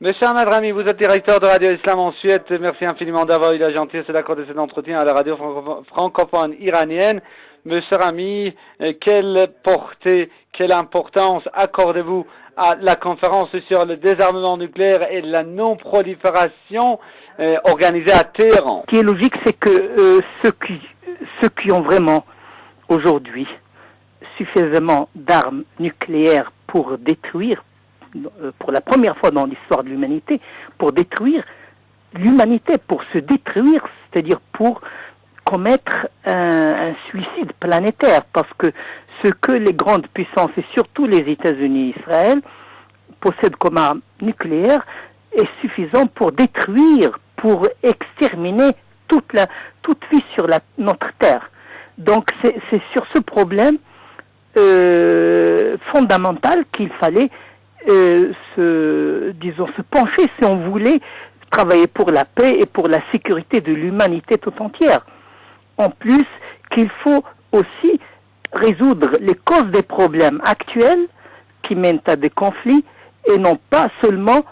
Monsieur Ahmad Rami, vous êtes directeur de Radio Islam en Suède. Merci infiniment d'avoir eu la gentillesse d'accorder cet entretien à la radio francophone iranienne. Monsieur Rami, quelle portée, quelle importance accordez-vous à la conférence sur le désarmement nucléaire et la non-prolifération organisée à Téhéran? Ce qui est logique, c'est que ceux qui ont vraiment aujourd'hui suffisamment d'armes nucléaires pour détruire, pour la première fois dans l'histoire de l'humanité, pour détruire l'humanité, pour se détruire, c'est-à-dire pour commettre un suicide planétaire, parce que ce que les grandes puissances, et surtout les États-Unis et Israël, possèdent comme arme nucléaire est suffisant pour détruire, pour exterminer toute vie sur notre Terre. Donc c'est sur ce problème fondamental qu'il fallait se pencher si on voulait travailler pour la paix et pour la sécurité de l'humanité tout entière. En plus, qu'il faut aussi résoudre les causes des problèmes actuels qui mènent à des conflits et non pas seulement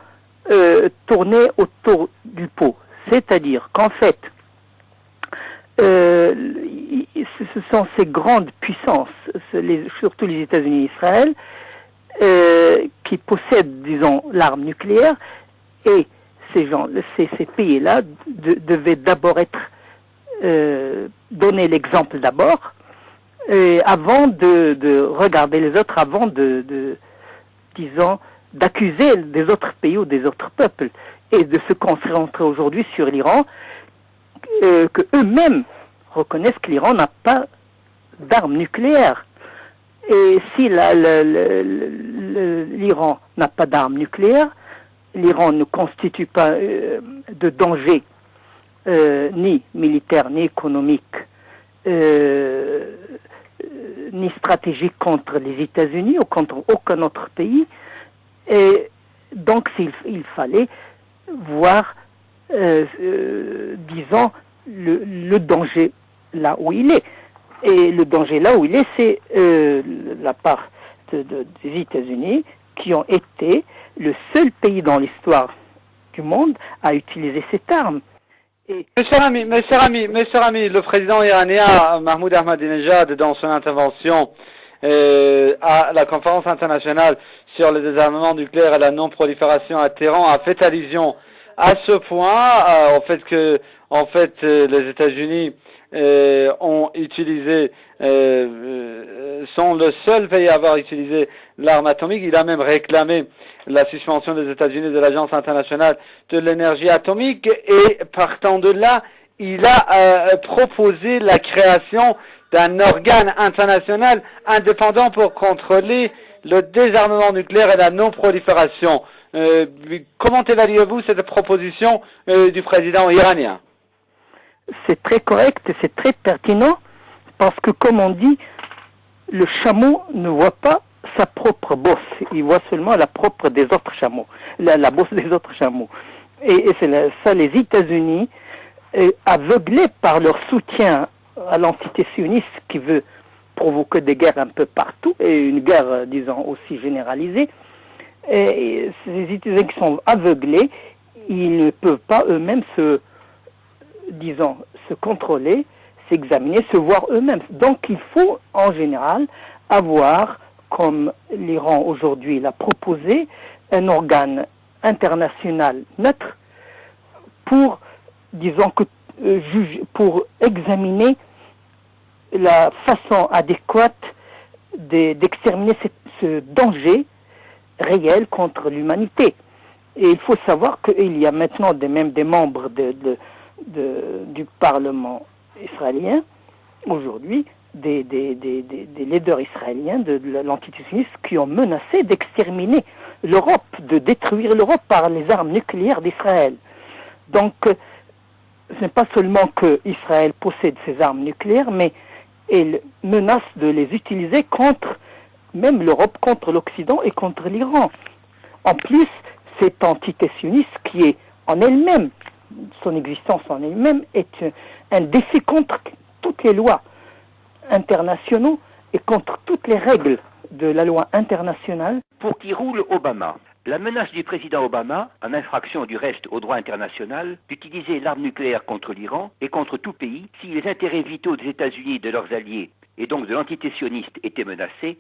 tourner autour du pot. C'est-à-dire qu'en fait, ce sont ces grandes puissances, surtout les États-Unis et Israël, qui possèdent, disons, l'arme nucléaire, et ces pays-là devaient d'abord être donner l'exemple d'abord, avant de regarder les autres, avant disons, d'accuser des autres pays ou des autres peuples, et de se concentrer aujourd'hui sur l'Iran, que eux-mêmes reconnaissent que l'Iran n'a pas d'armes nucléaires. Et si l'Iran n'a pas d'armes nucléaires, l'Iran ne constitue pas de danger ni militaire, ni économique, ni stratégique contre les États-Unis ou contre aucun autre pays. Et donc il fallait voir, disons, le danger là où il est. Et le danger là où il est, c'est la part des États-Unis qui ont été le seul pays dans l'histoire du monde à utiliser cette arme. Monsieur Rami, le président iranien Mahmoud Ahmadinejad, dans son intervention à la conférence internationale sur le désarmement nucléaire et la non-prolifération à Téhéran, a fait allusion à ce point, au fait que, les États-Unis ont utilisé, sont le seul pays à avoir utilisé l'arme atomique. Il a même réclamé la suspension des États-Unis de l'Agence internationale de l'énergie atomique, et partant de là, il a proposé la création d'un organe international indépendant pour contrôler le désarmement nucléaire et la non-prolifération. Comment évaluez-vous cette proposition du président iranien? C'est très correct et c'est très pertinent, parce que, comme on dit, le chameau ne voit pas sa propre bosse, il voit seulement la propre des autres chameaux, la bosse des autres chameaux. Et c'est ça, les États-Unis, aveuglés par leur soutien à l'entité sioniste qui veut provoquer des guerres un peu partout, et une guerre, disons, aussi généralisée, et ces États-Unis qui sont aveuglés, ils ne peuvent pas eux-mêmes se contrôler, s'examiner, se voir eux-mêmes. Donc il faut en général avoir, comme l'Iran aujourd'hui l'a proposé, un organe international neutre pour, disons, pour examiner la façon adéquate d'exterminer ce danger réel contre l'humanité. Et il faut savoir qu'il y a maintenant même des membres du Parlement israélien, aujourd'hui, des leaders israéliens de l'entité sioniste qui ont menacé d'exterminer l'Europe, de détruire l'Europe par les armes nucléaires d'Israël. Donc, ce n'est pas seulement que Israël possède ces armes nucléaires, mais elle menace de les utiliser contre même l'Europe, contre l'Occident et contre l'Iran. En plus, cette entité sioniste qui est en elle-même, son existence en elle-même est un défi contre toutes les lois internationaux et contre toutes les règles de la loi internationale. Pour qui roule Obama, La menace du président Obama, en infraction du reste au droit international, d'utiliser l'arme nucléaire contre l'Iran et contre tout pays si les intérêts vitaux des États-Unis et de leurs alliés, et donc de l'entité sioniste, étaient menacés,